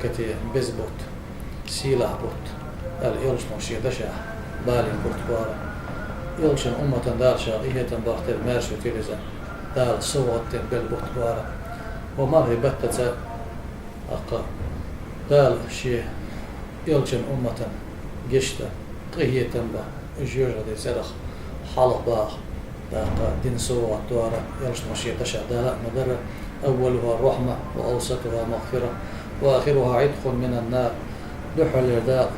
دكتي بزبط سيلا بوت اليلش مشي دشا بالين بورتوارا يلشن أمة دار شاقية باختر مارشو تيلزا دار صوت بالبورتوارا ومرهي بتتا أقا دال شي يلشن أمة جشتا قهية تنبا جيوجا دي سرخ حلق باخ داقا دين صوت دوارا يلش مشي دشا دالا مدرة أولها الرحمة وأوسطها مغفرة وآخرها عتق من النار دحل داق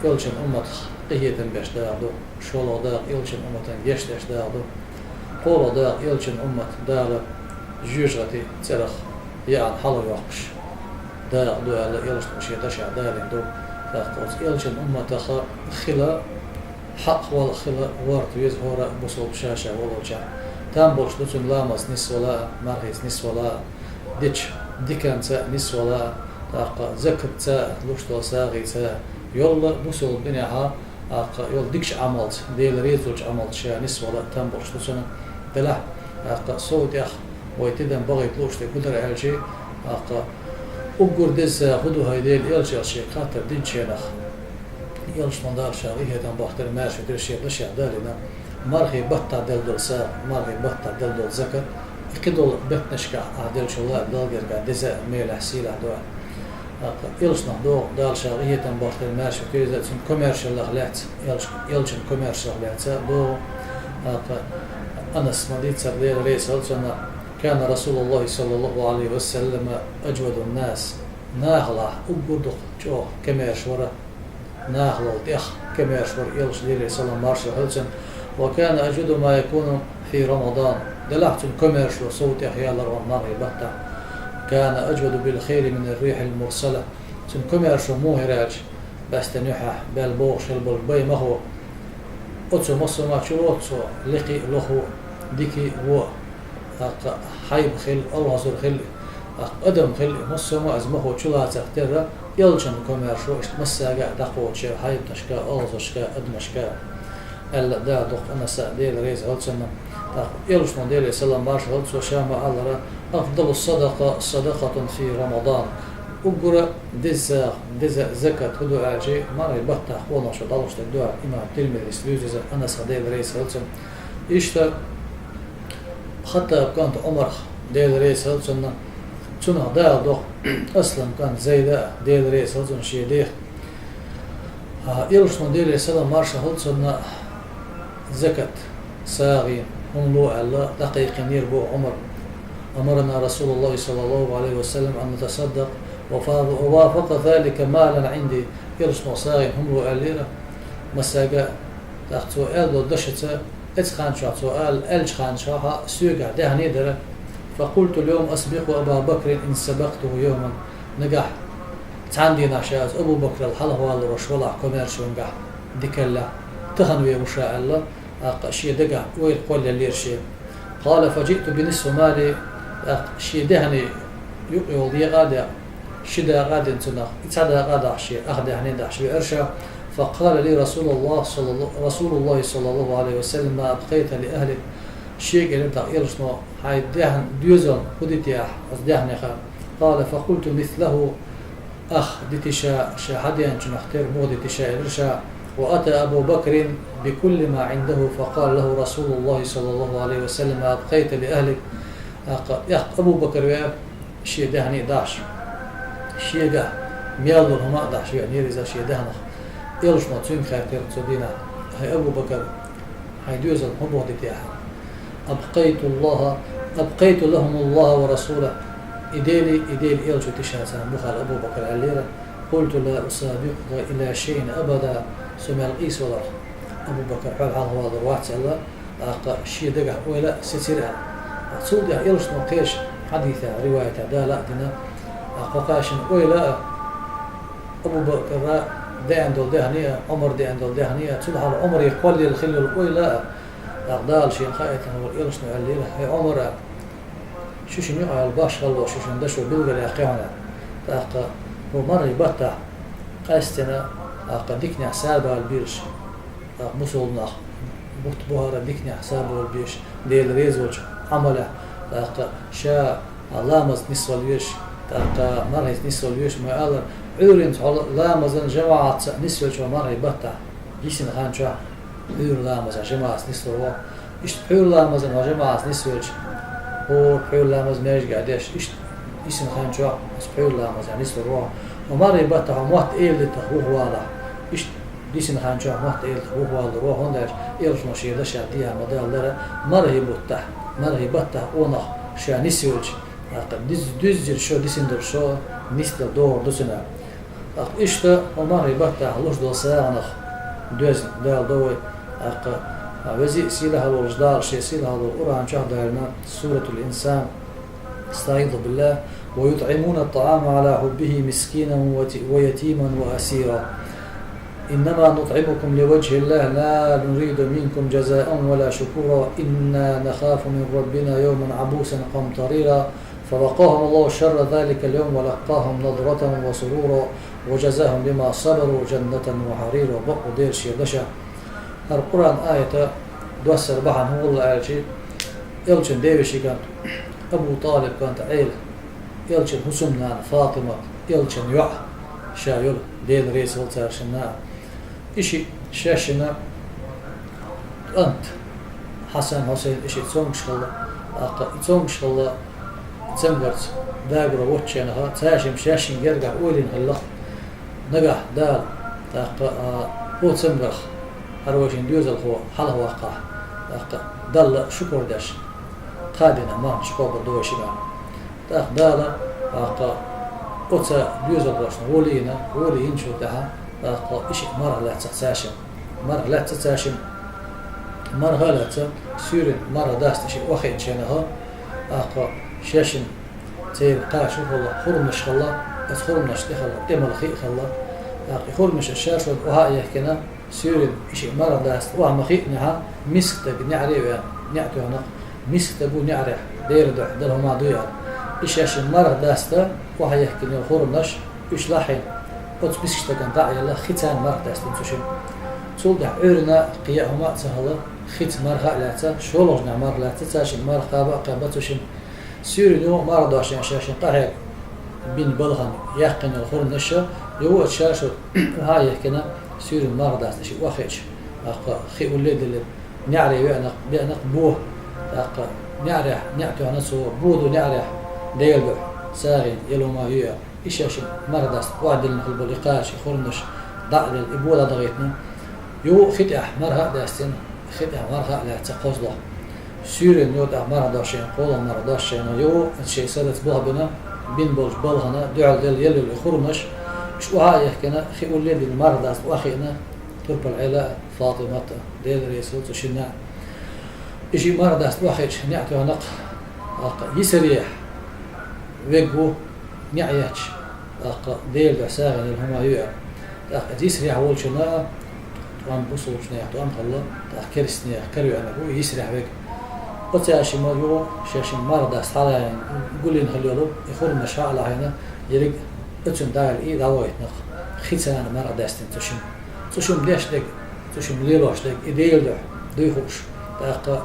يلشن أمة قهية باش داقدو شولو داق يلشن أمة جشتاش داقدو قولو داق يلشن أمة دالا جيوجغتي ترخ يعني حلو يوقش داق دو على يلشن مشي دشع دالين دو داق يلشن أمة خلا حق والخلا ورد ويزهورا بصوب شاشة ولوجع تامبوش دوتون لامس نس ولا مرهيس نس ولا ديتش ديكان تا نس ولا داق زكت تا لوشتو ساغي تا يلا بصوب بنيها يول ديكش عملت ديل ريزوج عملت شا نس ولا تامبوش دوتون دلا صوت يخ ويتدن بغيت لوشتو كدر علشي أقول دز خدو هايديل يلشي الشيء خاطر دين شينخ يلش مندار شاغيه تن باختر ماشي درشي دشي دالنا مرغي بطا دل دول سا مرغي بطا دل دول زكر كدول بتنشكا عدل شلا دالجر قاعد دزا ميل حسيل عدوا يلش نهدو دال شاغيه تن باختر ماشي كيزا تن كوميرشال لغلات يلشن كوميرشال لغلات دو أنس مديت سبليل ريس هلسنا كان رسول الله صلى الله عليه وسلم أجود الناس ناهلا أقودق جو كميرش ورا ناهلا تيخ كميرش ورا يلش ليلي صلى الله عليه وسلم وكان أجود ما يكون في رمضان دلعت كميرش وصوت يحيال الرمضان يبطع كان أجود بالخير من الريح المرسلة تن كميرش موهراج بس تنيحه بالبوش البلبي ما هو أتسو مصر ما تشوتسو لقي لخو ديكي هو حيب خل الله زور خل قدم خل مصر ما أزمه وشلا تختار يلشن كميرشو مساجع دقوة شيء حيب تشكا الله زشكا أدمشكا ألا دا دق أنا سأديل ريز هلسنا يلشن ديل سلام مارش هلسو شام الله أفضل صدقة في رمضان وقرأ دز زكاة هدو عاجي ما يبطح وانا شو ضلوش تدعى إمام الترمذي سلوزي أنا سأديل ريز هلسن إيشتا حتى كانت عمر ديل ريس هلسنا تنا دا دو اصلا كان زي دا ديل ريس هلسن شي ديخ يلش من ديل سلام مارش هلسنا زكت ساغين هم لو على دقيق يربو عمر أمرنا رسول الله صلى الله عليه وسلم أن نتصدق ووافق ذلك مالا عندي يلش مصاغين هم لو علينا مساقا تاختو ألدو دشتا اتخان شاء سؤال ألج خان شاء سيقع دهني درة فقلت اليوم أسبق أبا بكر إن سبقته يوما نجح عندي ناشاز أبو بكر الحلة والرش ولا كوميرش ونجح دكلا تهنوي وشاء الله شيء دقع ويل قول اللي شيء قال فجئت بنصف مالي شيء دهني يقول غادا شدا غادا تنخ يتصدق غادا شيء أخذ يعني ده شيء أرشا فقال لي رسول الله صلى الله عليه وسلم ما أبقيت لأهلك شيء قال انت يلشنو هاي دهن ديوزن خديتياح أصدهن قال فقلت مثله أخ ديتشا شاهدين نختار مو ديتشا إرشا وأتى أبو بكر بكل ما عنده فقال له رسول الله صلى الله عليه وسلم ما أبقيت لأهلك يا أبو بكر شيء دهني داش شيء ده ميالهم ما داش يعني إذا شيء دهنه يلش ما تسوين خاطر تسودينا هاي أبو بكر هاي دوزن هبوه ديتياها أبقيت لهم الله ورسوله إديل يلش تشهد بخال أبو بكر عليرة قلت لا أسابقك إلى شيء أبدا سمع القيس ولا أبو بكر حال هذا الروات الله شيء دقع ولا ستيرها تسود يلش نقيش حديثة رواية دالا دنا قاقاشن ولا أبو بكر ده عندو دهنية عمر ده عندو دهنية تلح على عمر يقول لي الخل الأولى أقدال شيء خايته هو يلش نعليله هي عمر شو شميع على الباش خلوا شو شندشوا بيلقى يقيمنا تاق هو مر يبتع قاستنا ديكني حسابه البيرش مصولنا بوت بوهر ديكني حسابه البيرش ديل ريزوج عمله شا علامة نسوى البيرش تاقا مرة نسول يوش ما ألر عورين لا مزن جماعة نسول شو مرة يبتع يسين خان شو عور لا مزن جماعة نسول هو إيش عور لا مزن وجماعة نسول هو عور لا مزن ماش قاعدش إيش يسين خان شو عور لا مزن نسول هو ومرة يبتع موت إيل تخوه والا إيش يسين خان شو موت إيل تخوه والا روح هندش إيرش ماشي ده شاديها مدال لره مرة يبتع ونخ شو نسول düzdir şu disindir şu nistel doğru dusuna. İşte onlar ibatta Allah'ız dostlarına düz dal doğru. Vezi silah oluşlar şey silah olur. Kur'an çağlarına Suratul İnsan Estaizu billah ve yut'imuna at-ta'ama ala hubbihi miskinan ve yetiman ve asira. إنما نطعمكم لوجه الله لا نريد منكم جزاء ولا شكورا إنا نخاف من ربنا يوما عبوسا قمطريرا فوقاهم الله شر ذلك اليوم ولقاهم نضرة وسرورا وجزاهم بما صبروا جنة وحريرا بقوا دير شيردشا القرآن آية دوسر بحن هو الله آية يلشن ديوشي كانت أبو طالب كانت عيل يلشن حسننا فاطمة يلشن يوح شايل ديل ريس والتارشنا إشي شاشنا أنت حسن حسين إشي تسومش الله تسومش الله تسمغرت داغرا وتشينها تاشم شاشن يرجع أولين الله نجح دال هو تسمغرخ هروشين ديوزل هو حلا واقع دال شكر داش قادنا ما شكوب دوشي ما دال أوتا ديوزل راشنا ولين شو تها إشي مرة لا تساشم مرة لا سيرن مرة داست إشي واخد شينها شاشن تير قاش والله خرمش خلا خرمش دخلا تمل خي خلا خرمش الشاش وها يحكينا سيرن إشي مرة داست وهم خينها مسكت بنعري نعتو هنا مسكت بو نعري دير دلهم ما ضيع إشاشن مرة داستا وها يحكينا خرمش إيش لاحين قد مسكت كان داعي الله ختان مرة داستين تشين تول ده عرنا قيامة سهلا خت مرة لاتا شولجنا مرة لاتا تاشن مرة قابة تشين سيرنو مرة داشين شاشن قاعد بين بلغن يحقن الخرمش يو الشاشة وها يحكينا سيرن مرة داست شيء واخيش خي ولد اللي نعري بأنا بوه نعرح نعتو نسو بودو نعرح ديلو ساغين يلو ما هي إيش مرة داست وعد المخلب اللقاش خرمش ضع الإبولة ضغيتنا يو ختح مرة داستين ختح مرة لا تقصده سيرن يود مرة داشين قولا مرة داشين يو الشيء سادت بها بنا بين بولج بالهنا دعال ديل يلو الخرمش شو هاي يحكينا خي ولد المرة داست واخينا ترب العيلة فاطمة ديل ريسول تشينا إشي مرة داست واخيش نعتو نق يسريح ويقو نعيش ديل بساغن الهما يوع يسريح أول شنا توان بوصل شنا توان خلا كرسني كريو أنا هو يسريح ويق قتاشي ما يو شاشين مرة داست على يعني يقول لي نخليه يخور مشاع على هنا يريق اتشن دايل إيه دعوة نخ خيتان مرة داستين تشم ليش دق تشم ليلوش دق إديل ده دويخوش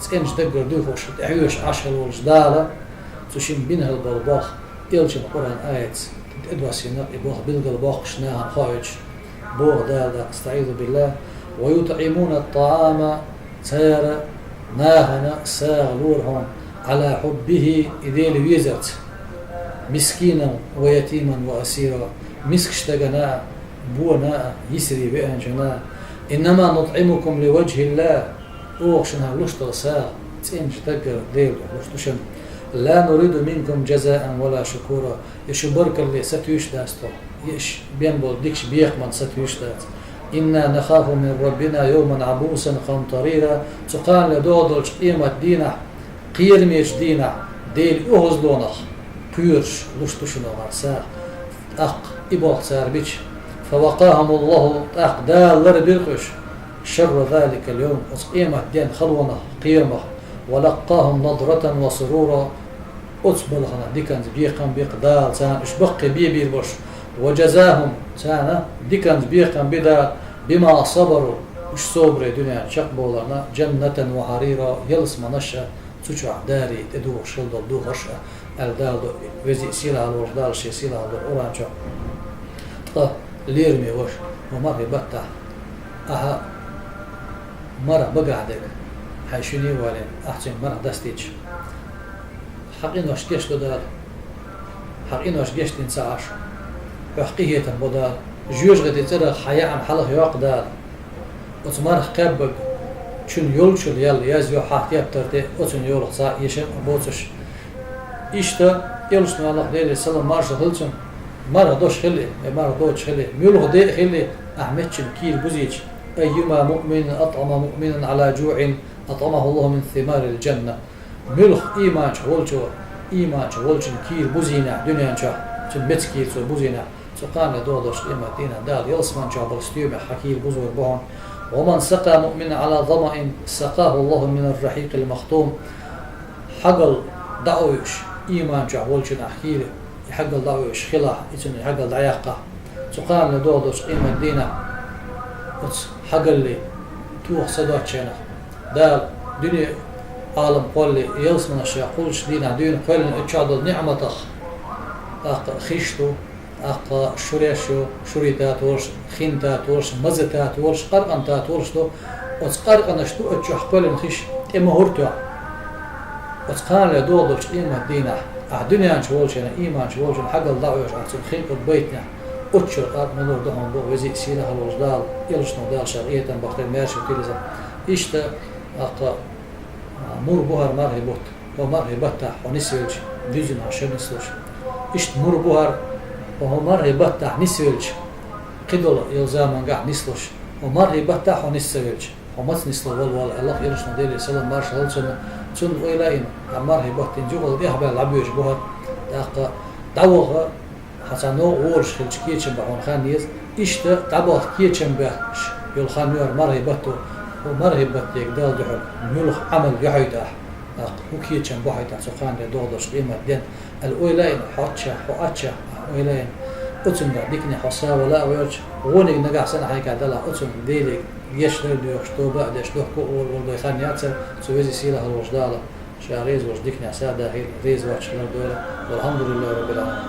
تسكنش دقر دويخوش تعيش عشر والجدالة تشم بينها البلباخ يلشن قرآن آيات إدواسينا يبوخ بالقلباخ شناها خايج بوغ دادا استعيذ بالله ويطعمون الطعام سير ناهنا ساغلورهم على حبه إذيل ويزرت مسكينا ويتيما وأسيرا مسكشتغنا بونا يسري بأنجنا إنما نطعمكم لوجه الله أوغشنا لشتغ ساغ تنج تقر ديل لشتشن لا نريد منكم جزاء ولا شكورا يشبرك اللي ستويش داستو يش بينبول ديكش بيخمن ستويش داست إنا نخاف من ربنا يوما عبوسا قمطريرا تقال لدودلش قيمة دينا قيرميش دينا ديل أهزلونخ قيرش لشتشن وغرساق إبوغ ساربيش فوقاهم الله دالر بيرقش شر ذلك اليوم قيمة دين خلونا قيمة ولقاهم نضرة وسرورا أصبلغنا ديكنز بيقن بيقدال سان اشبق بيبير بش وجزاهم سانا ديكنز بيقن بدا بما صبروا مش صبر دنيا شق بولنا جنة وحريرا يلس منشا تشع داري تدو شلد دو غشا الدالدو وزي سيلا الوردال شي سيلا الأورانجو ليرمي وش ومرة بطة أها مرة بقعدك حيشوني والين أحسن مرة دستيج حقين وش جشت دار حقين وش جشت إنساعش وحقية بدار جوج غدي ترى حياة عن حلق يقدر وتمرخ كبق شن يولشل يلا يزيو حاحت يبترتي وتن يولخ صا يشن بوتش إشتا يولش من الله ديلي سلام مارش هلتن مرة دوش خلي مرة دوش خلي ميولخ دي خلي أحمدشن كيل بوزيج أيما مؤمن أطعم مؤمنا على جوع أطعمه الله من ثمار الجنة ميولخ إيمان شولشو إيمان شولشن كيل بوزينا دنيا شا شن بتكيل سو بوزينا سقان دودش إما دينا دال يلسمان شابر ستيوم حكيل بوزور بون ومن سقى مؤمنا على ظمأ سقاه الله من الرحيق المختوم حقل دعوش إيمان شعولشن أحكيل حقل دعوش خلا إتن حقل دعيقة سقان دودش إما دينا حقل لي توخ صدات شنا دال دنيا عالم قولي يلسمان الشيء قولش دينا دين قولن اتشادل نعمتك خيشتو أق شريشو شريتات ورش خينتات ورش مزتات ورش قرقنتات ورش دو وتقرقنشتو أتشوح قولن خيش إما هرتو وتقال لدولش إما دينا الدنيا شوالشنا إيمان شوالشنا حق الله ويش عطسن خين بيتنا أتشر قرق منور دهم بو وزي سينا هالوردال يلشنو دال شرقية بختر ماشي وكيلزا إشتا أق مور بوهر مرهبوت ومرهبتح ونسيوش ديزن عشان نسلوش إشت مور بوهر وهو مرة يبتح نسويلش قدول يلزاما قاع نسلوش ومرة يبتح ونسويلش ومت نسلو والوال الله يرش ندير سلام مارش هالسنة تون ويلاين مرة يبتح نجوغل ديها بها العبيوش بوها داق دعوغ حسنو ورش خلش كيتشن بحون خانيز إشتا دعوغ كيتشن بحش يلخان يور مرة يبتو ومرة يبتح يقدال دحل ميلخ عمل يحيدح وكيتشن بحيدح سخان لدوغدش قيمة دين الويلاين حواتشا ويلاين أتم ديكني حصا ولا ويرش غوني نجح سنة هيك عدلا أتم ديلي يش نردو يشتو بعد يشتو كول والبيخانيات سويزي سيلا هالوجدالة شاريز وش ديكني عسادة هي ريز وش نردو والحمد لله رب العالمين.